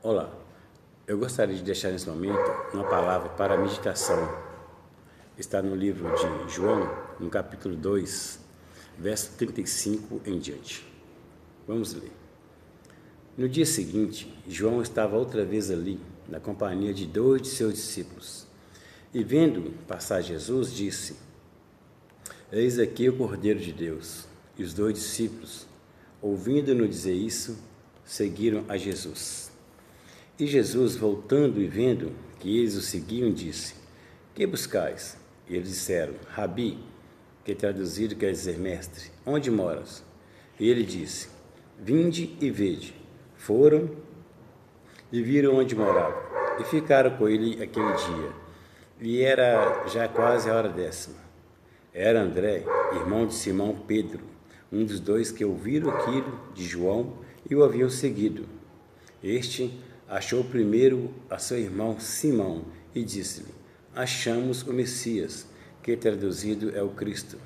Olá, eu gostaria de deixar nesse momento uma palavra para a meditação. Está no livro de João, no capítulo 2, verso 35 em diante. Vamos ler. No dia seguinte, João estava outra vez ali, na companhia de 2 de seus discípulos. E vendo passar Jesus, disse: Eis aqui o Cordeiro de Deus. E os 2 discípulos, ouvindo-no dizer isso, seguiram a Jesus. E Jesus, voltando e vendo que eles o seguiam, disse: Que buscais? E eles disseram: Rabi, que traduzido quer dizer mestre, onde moras? E ele disse: Vinde e vede. Foram e viram onde morava, e ficaram com ele aquele dia. E era já quase a hora 10ª. Era André, irmão de Simão Pedro, um dos 2 que ouviram aquilo de João e o haviam seguido. Este achou primeiro a seu irmão Simão e disse-lhe: Achamos o Messias, que traduzido é o Cristo.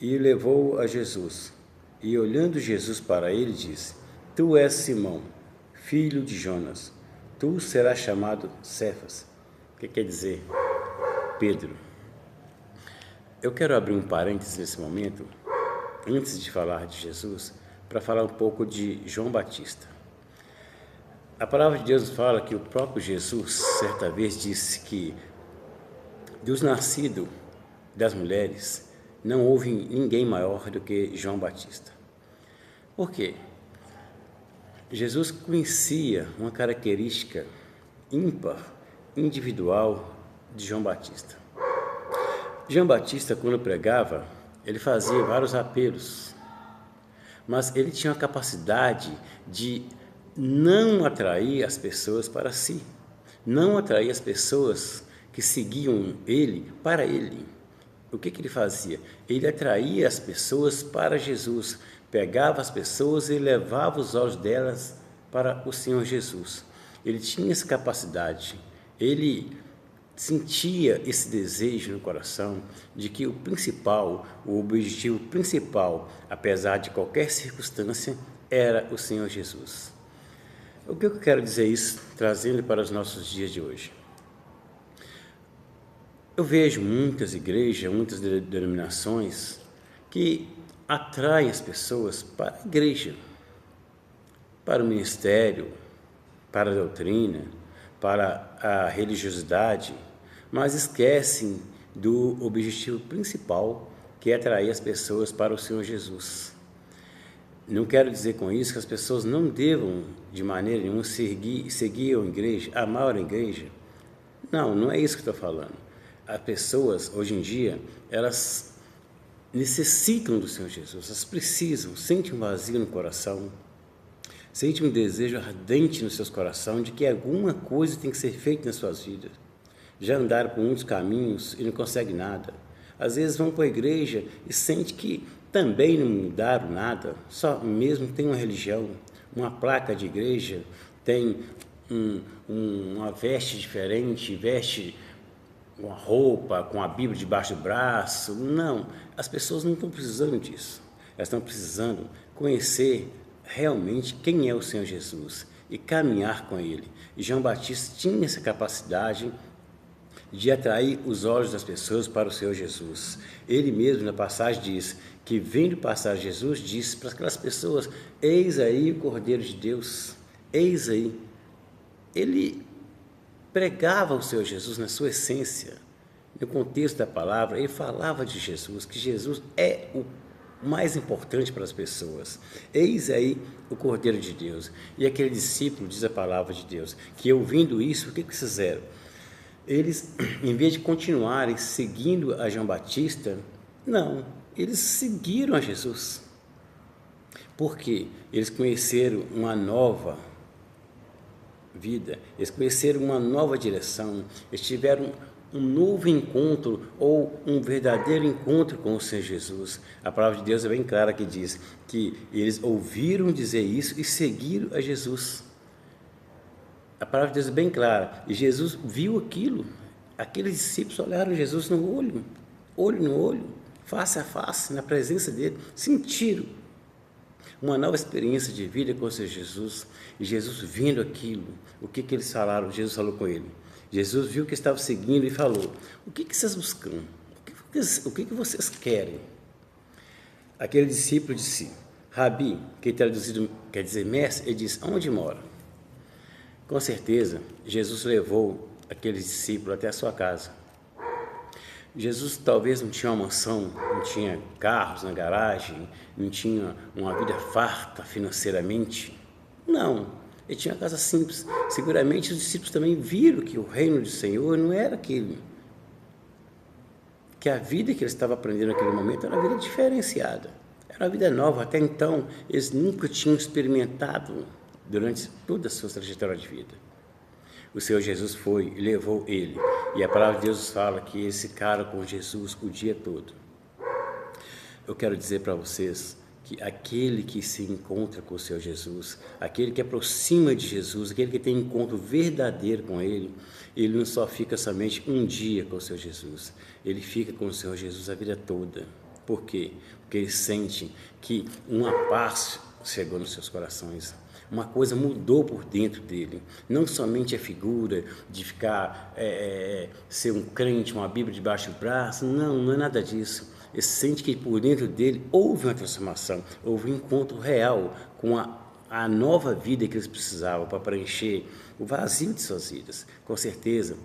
E levou-o a Jesus. E olhando Jesus para ele, disse: Tu és Simão, filho de Jonas. Tu serás chamado Cefas, que quer dizer Pedro. Eu quero abrir um parênteses nesse momento, antes de falar de Jesus, para falar um pouco de João Batista. A palavra de Deus fala que o próprio Jesus, certa vez, disse que dos nascidos das mulheres, não houve ninguém maior do que João Batista. Por quê? Jesus conhecia uma característica ímpar, individual de João Batista. João Batista, quando pregava, ele fazia vários apelos, mas ele tinha a capacidade de não atrair as pessoas para si, não atrair as pessoas que seguiam ele para ele. O que ele fazia? Ele atraía as pessoas para Jesus, pegava as pessoas e levava os olhos delas para o Senhor Jesus. Ele tinha essa capacidade, ele sentia esse desejo no coração de que o objetivo principal, apesar de qualquer circunstância, era o Senhor Jesus. O que eu quero dizer isso, trazendo para os nossos dias de hoje? Eu vejo muitas igrejas, muitas denominações que atraem as pessoas para a igreja, para o ministério, para a doutrina, para a religiosidade, mas esquecem do objetivo principal, que é atrair as pessoas para o Senhor Jesus. Não quero dizer com isso que as pessoas não devam, de maneira nenhuma, seguir a igreja, amar a igreja. Não é isso que estou falando. As pessoas, hoje em dia, elas necessitam do Senhor Jesus, elas precisam, sentem um vazio no coração, sentem um desejo ardente nos seus corações de que alguma coisa tem que ser feita nas suas vidas. Já andaram por muitos caminhos e não conseguem nada. Às vezes vão para a igreja e sentem que também não mudaram nada, só mesmo tem uma religião, uma placa de igreja, tem uma veste diferente, veste uma roupa com a Bíblia debaixo do braço. Não, as pessoas não estão precisando disso. Elas estão precisando conhecer realmente quem é o Senhor Jesus e caminhar com Ele. E João Batista tinha essa capacidade de atrair os olhos das pessoas para o Senhor Jesus. Ele mesmo, na passagem, diz que, vendo passar Jesus, disse para aquelas pessoas: Eis aí o Cordeiro de Deus, eis aí. Ele pregava o Senhor Jesus na sua essência, no contexto da palavra. Ele falava de Jesus, que Jesus é o mais importante para as pessoas. Eis aí o Cordeiro de Deus. E aquele discípulo, diz a palavra de Deus, que ouvindo isso, o que fizeram? Eles, em vez de continuarem seguindo a João Batista, não, eles seguiram a Jesus. Por quê? Eles conheceram uma nova vida, eles conheceram uma nova direção, eles tiveram um novo encontro ou um verdadeiro encontro com o Senhor Jesus. A palavra de Deus é bem clara que diz que eles ouviram dizer isso e seguiram a Jesus. A palavra de Deus é bem clara, e Jesus viu aquilo. Aqueles discípulos olharam Jesus no olho no olho, face a face, na presença dele, sentiram uma nova experiência de vida com o Senhor Jesus, e Jesus vendo aquilo, o que eles falaram, Jesus falou com ele. Jesus viu que estava seguindo e falou: o que vocês buscam? O que vocês querem? Aquele discípulo disse: Rabi, que traduzido quer dizer mestre, ele disse: onde mora? Com certeza, Jesus levou aquele discípulo até a sua casa. Jesus talvez não tinha uma mansão, não tinha carros na garagem, não tinha uma vida farta financeiramente. Não, ele tinha uma casa simples. Seguramente os discípulos também viram que o reino do Senhor não era aquele, que a vida que eles estavam aprendendo naquele momento era uma vida diferenciada, era uma vida nova. Até então, eles nunca tinham experimentado durante toda a sua trajetória de vida. O Senhor Jesus foi e levou ele. E a palavra de Deus nos fala que eles ficaram com Jesus o dia todo. Eu quero dizer para vocês que aquele que se encontra com o Senhor Jesus, aquele que aproxima de Jesus, aquele que tem um encontro verdadeiro com Ele, ele não só fica somente um dia com o Senhor Jesus, ele fica com o Senhor Jesus a vida toda. Por quê? Porque ele sente que uma paz chegou nos seus corações. Uma coisa mudou por dentro dele, não somente a figura de ficar, ser um crente, uma Bíblia debaixo do braço, não é nada disso. Ele sente que por dentro dele houve uma transformação, houve um encontro real com a nova vida que eles precisavam para preencher o vazio de suas vidas. Com certeza,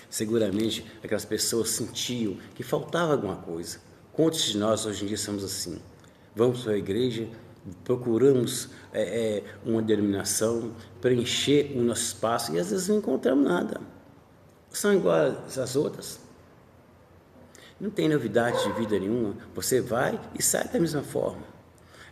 seguramente, aquelas pessoas sentiam que faltava alguma coisa. Quantos de nós hoje em dia somos assim? Vamos para a igreja, procuramos uma denominação, preencher o nosso espaço e às vezes não encontramos nada. São iguais às outras. Não tem novidade de vida nenhuma. Você vai e sai da mesma forma.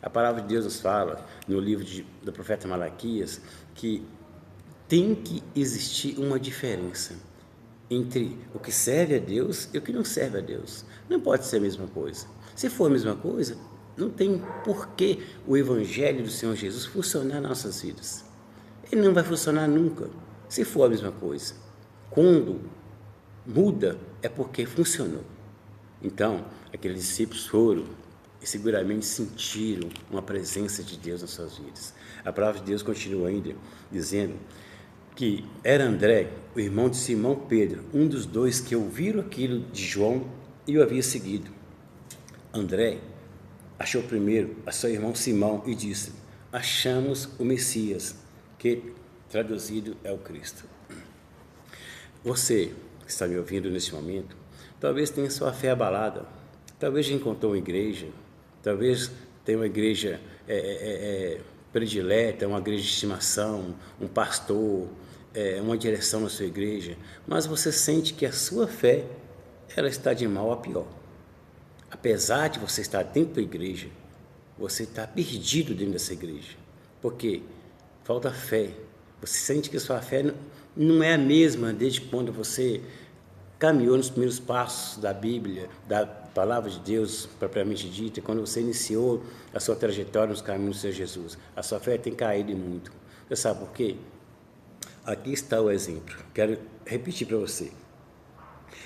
A palavra de Deus nos fala no livro do profeta Malaquias que tem que existir uma diferença entre o que serve a Deus e o que não serve a Deus. Não pode ser a mesma coisa. Se for a mesma coisa, não tem por que o Evangelho do Senhor Jesus funcionar nas nossas vidas. Ele não vai funcionar nunca, se for a mesma coisa. Quando muda, é porque funcionou. Então, aqueles discípulos foram e seguramente sentiram uma presença de Deus nas suas vidas. A palavra de Deus continua ainda dizendo que era André, o irmão de Simão Pedro, um dos dois que ouviram aquilo de João e o havia seguido. André achou primeiro a seu irmão Simão e disse: achamos o Messias, que traduzido é o Cristo. Você que está me ouvindo neste momento, talvez tenha sua fé abalada, talvez já encontrou uma igreja, talvez tenha uma igreja predileta, uma igreja de estimação, um pastor, uma direção na sua igreja, mas você sente que a sua fé ela está de mal a pior. Apesar de você estar dentro da igreja, você está perdido dentro dessa igreja, porque falta fé. Você sente que a sua fé não é a mesma desde quando você caminhou nos primeiros passos da Bíblia, da palavra de Deus propriamente dita, quando você iniciou a sua trajetória nos caminhos do Senhor Jesus. A sua fé tem caído muito. Você sabe por quê? Aqui está o exemplo. Quero repetir para você.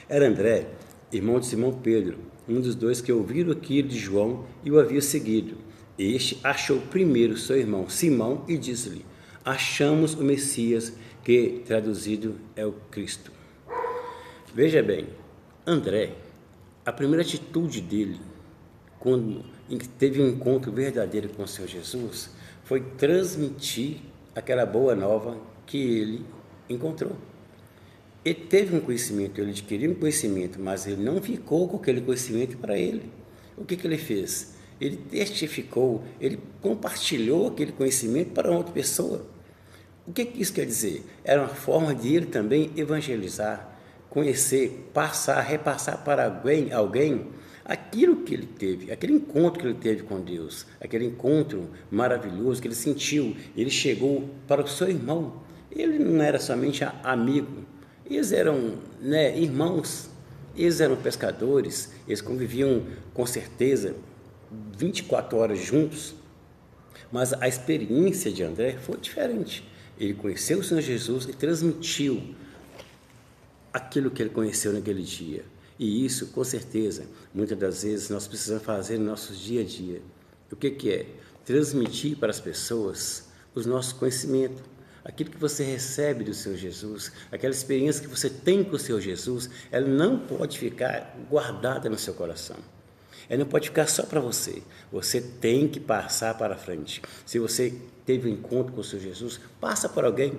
Era André, irmão de Simão Pedro, um dos dois que ouviram aquilo de João e o havia seguido. Este achou primeiro seu irmão Simão e disse-lhe: achamos o Messias, que traduzido é o Cristo. Veja bem, André, a primeira atitude dele, quando teve um encontro verdadeiro com o Senhor Jesus, foi transmitir aquela boa nova que ele encontrou. Ele teve um conhecimento, ele adquiriu um conhecimento, mas ele não ficou com aquele conhecimento para ele. O que ele fez? Ele testificou, ele compartilhou aquele conhecimento para outra pessoa. O que isso quer dizer? Era uma forma de ele também evangelizar, conhecer, repassar para alguém aquilo que ele teve, aquele encontro que ele teve com Deus, aquele encontro maravilhoso que ele sentiu. Ele chegou para o seu irmão. Ele não era somente amigo, eles eram irmãos, eles eram pescadores, eles conviviam com certeza 24 horas juntos, mas a experiência de André foi diferente. Ele conheceu o Senhor Jesus e transmitiu aquilo que ele conheceu naquele dia. E isso, com certeza, muitas das vezes nós precisamos fazer no nosso dia a dia. O que é? transmitir para as pessoas os nossos conhecimentos, aquilo que você recebe do Senhor Jesus, aquela experiência que você tem com o Senhor Jesus, ela não pode ficar guardada no seu coração. Ela não pode ficar só para você. Você tem que passar para frente. Se você teve um encontro com o Senhor Jesus, passa para alguém.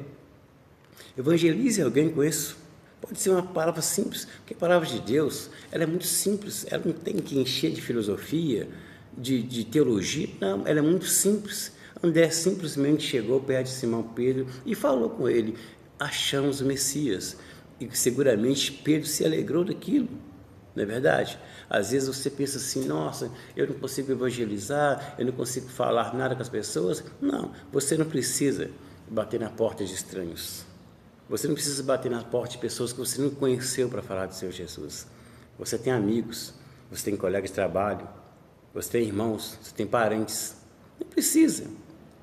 Evangelize alguém com isso. Pode ser uma palavra simples, porque a palavra de Deus, ela é muito simples. Ela não tem que encher de filosofia, de teologia. Não, ela é muito simples. André simplesmente chegou perto de Simão Pedro e falou com ele: achamos o Messias. E seguramente Pedro se alegrou daquilo. Não é verdade? Às vezes você pensa assim: nossa, eu não consigo evangelizar, eu não consigo falar nada com as pessoas. Não, você não precisa bater na porta de estranhos. Você não precisa bater na porta de pessoas que você não conheceu para falar do Senhor Jesus. Você tem amigos, você tem colegas de trabalho, você tem irmãos, você tem parentes. Não precisa.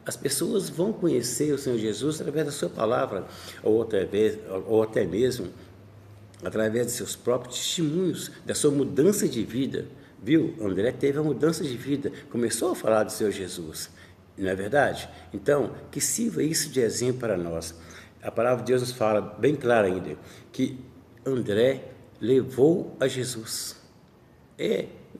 As pessoas vão conhecer o Senhor Jesus através da sua palavra, ou até mesmo através de seus próprios testemunhos, da sua mudança de vida. Viu? André teve a mudança de vida, começou a falar do Senhor Jesus. Não é verdade? Então, que sirva isso de exemplo para nós. A palavra de Deus nos fala bem claro ainda, que André levou a Jesus.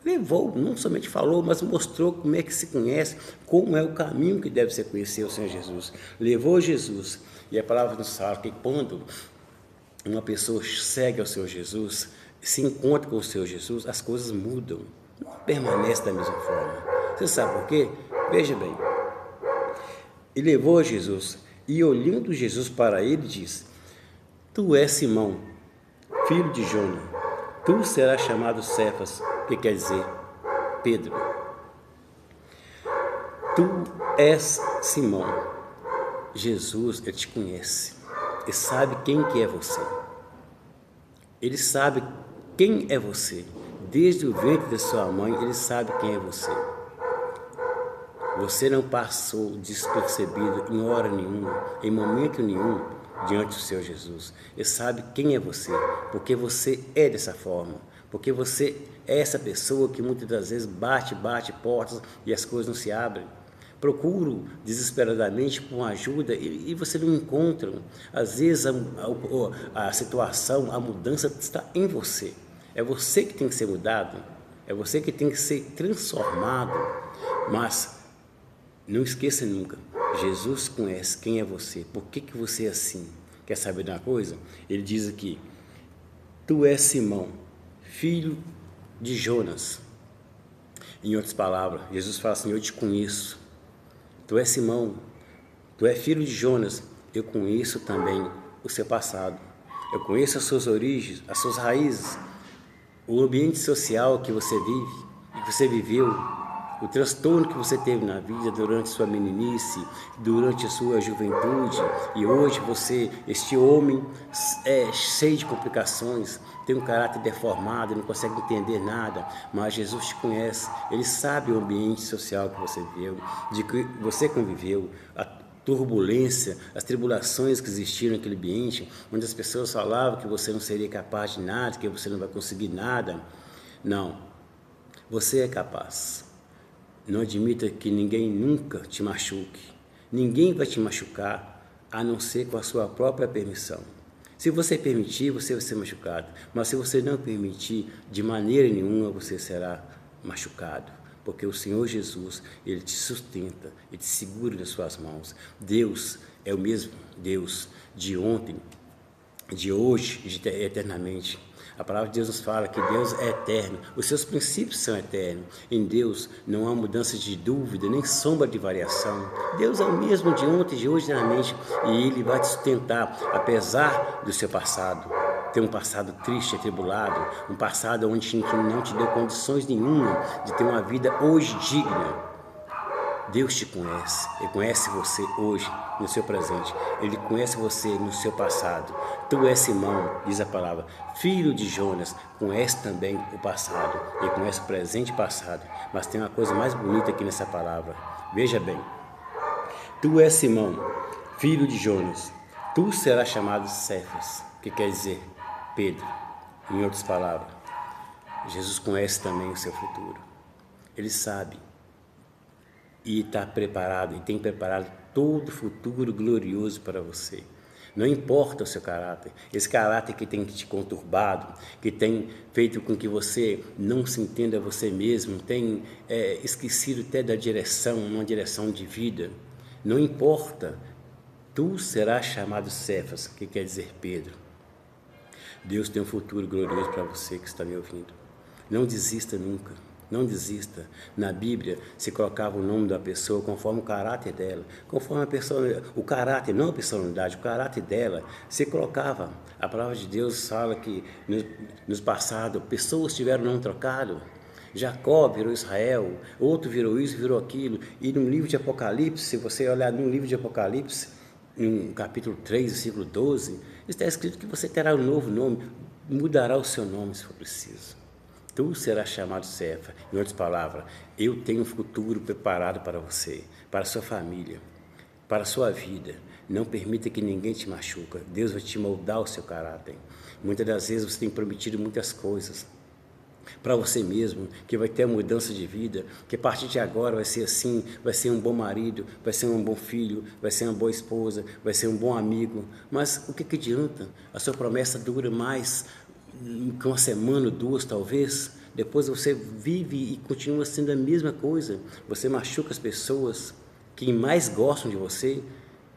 Levou, não somente falou, mas mostrou como é que se conhece, como é o caminho que deve ser conhecer o Senhor Jesus. Levou Jesus. E a palavra nos fala que quando uma pessoa segue ao Senhor Jesus, se encontra com o Senhor Jesus, as coisas mudam, não permanece da mesma forma. Você sabe por quê? Veja bem, ele levou a Jesus e olhando Jesus para ele diz: tu és Simão, filho de Jona, tu serás chamado Cefas, que quer dizer Pedro. Tu és Simão. Jesus, ele te conhece. Ele sabe quem que é você. Ele sabe quem é você. Desde o ventre da sua mãe, ele sabe quem é você. Você não passou despercebido em hora nenhuma, em momento nenhum, diante do Senhor Jesus. Ele sabe quem é você, porque você é dessa forma. Porque você é essa pessoa que muitas das vezes bate portas e as coisas não se abrem. Procuro desesperadamente por uma ajuda e você não encontra. Às vezes a situação, a mudança está em você. É você que tem que ser mudado, é você que tem que ser transformado. Mas não esqueça nunca, Jesus conhece quem é você. Por que você é assim? Quer saber de uma coisa? Ele diz aqui: tu és Simão, filho de Jonas. Em outras palavras, Jesus fala assim: eu te conheço. Tu és Simão, tu és filho de Jonas, eu conheço também o seu passado, eu conheço as suas origens, as suas raízes, o ambiente social que você vive, que você viveu, o transtorno que você teve na vida durante sua meninice, durante a sua juventude, e hoje você, este homem, é cheio de complicações, tem um caráter deformado, não consegue entender nada, mas Jesus te conhece, ele sabe o ambiente social que você viveu, de que você conviveu, a turbulência, as tribulações que existiram naquele ambiente, onde as pessoas falavam que você não seria capaz de nada, que você não vai conseguir nada. Não, você é capaz. Não admita que ninguém nunca te machuque. Ninguém vai te machucar, a não ser com a sua própria permissão. Se você permitir, você vai ser machucado. Mas se você não permitir, de maneira nenhuma você será machucado. Porque o Senhor Jesus, ele te sustenta, ele te segura nas suas mãos. Deus é o mesmo Deus de ontem, de hoje e de eternamente. A palavra de Deus nos fala que Deus é eterno, os seus princípios são eternos. Em Deus não há mudança de dúvida, nem sombra de variação. Deus é o mesmo de ontem, de hoje, eternamente, e Ele vai te sustentar, apesar do seu passado. Ter um passado triste, atribulado, um passado onde não te deu condições nenhuma de ter uma vida hoje digna. Deus te conhece, Ele conhece você hoje, no seu presente, Ele conhece você no seu passado. Tu és Simão, diz a palavra, filho de Jonas, conhece também o passado, Ele conhece o presente e passado, mas tem uma coisa mais bonita aqui nessa palavra, veja bem, tu és Simão, filho de Jonas, tu serás chamado Cefas, que quer dizer Pedro, em outras palavras. Jesus conhece também o seu futuro, Ele sabe e está preparado, e tem preparado todo o futuro glorioso para você. Não importa o seu caráter, esse caráter que tem te conturbado, que tem feito com que você não se entenda você mesmo, tem esquecido até da direção, uma direção de vida. Não importa, tu serás chamado Cefas, que quer dizer Pedro. Deus tem um futuro glorioso para você que está me ouvindo. Não desista nunca. Não desista. Na Bíblia se colocava o nome da pessoa conforme o caráter dela, conforme a pessoa, o caráter, não a personalidade, o caráter dela. Se colocava. A palavra de Deus fala que nos passados pessoas tiveram nome trocado. Jacó virou Israel, outro virou isso, virou aquilo. E no livro de Apocalipse, se você olhar no livro de Apocalipse, no capítulo 3, versículo 12, está escrito que você terá um novo nome, mudará o seu nome se for preciso. Tu serás chamado Cefa. Em outras palavras, eu tenho um futuro preparado para você, para a sua família, para a sua vida. Não permita que ninguém te machuque. Deus vai te moldar o seu caráter. Muitas das vezes você tem prometido muitas coisas para você mesmo, que vai ter mudança de vida, que a partir de agora vai ser assim, vai ser um bom marido, vai ser um bom filho, vai ser uma boa esposa, vai ser um bom amigo. Mas o que adianta? A sua promessa dura mais que uma semana, duas talvez, depois você vive e continua sendo a mesma coisa. Você machuca as pessoas que mais gostam de você,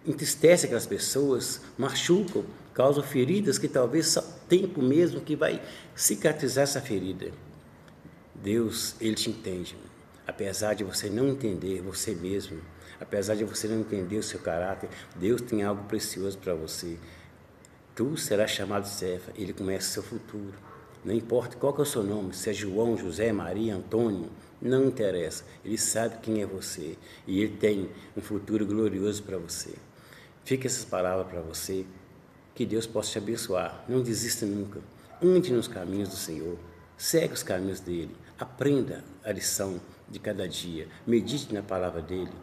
entristece aquelas pessoas, machucam, causam feridas que talvez só tempo mesmo que vai cicatrizar essa ferida. Deus, Ele te entende, apesar de você não entender você mesmo, apesar de você não entender o seu caráter, Deus tem algo precioso para você. Tu serás chamado Cefa, Ele conhece o seu futuro. Não importa qual que é o seu nome, se é João, José, Maria, Antônio, não interessa. Ele sabe quem é você e Ele tem um futuro glorioso para você. Fica essas palavras para você, que Deus possa te abençoar. Não desista nunca. Ande nos caminhos do Senhor, segue os caminhos dEle, aprenda a lição de cada dia, medite na palavra dEle.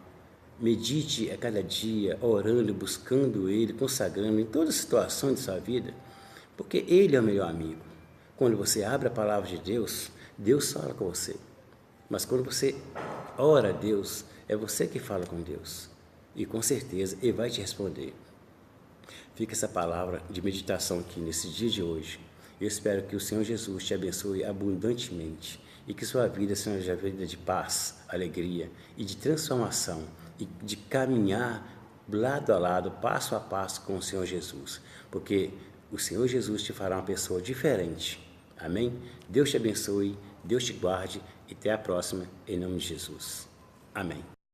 Medite a cada dia, orando, buscando Ele, consagrando em todas as situações de sua vida, porque Ele é o melhor amigo. Quando você abre a palavra de Deus, Deus fala com você. Mas quando você ora a Deus, é você que fala com Deus. E com certeza Ele vai te responder. Fica essa palavra de meditação aqui nesse dia de hoje. Eu espero que o Senhor Jesus te abençoe abundantemente e que sua vida seja uma vida de paz, alegria e de transformação, e de caminhar lado a lado, passo a passo com o Senhor Jesus, porque o Senhor Jesus te fará uma pessoa diferente. Amém? Deus te abençoe, Deus te guarde e até a próxima, em nome de Jesus. Amém.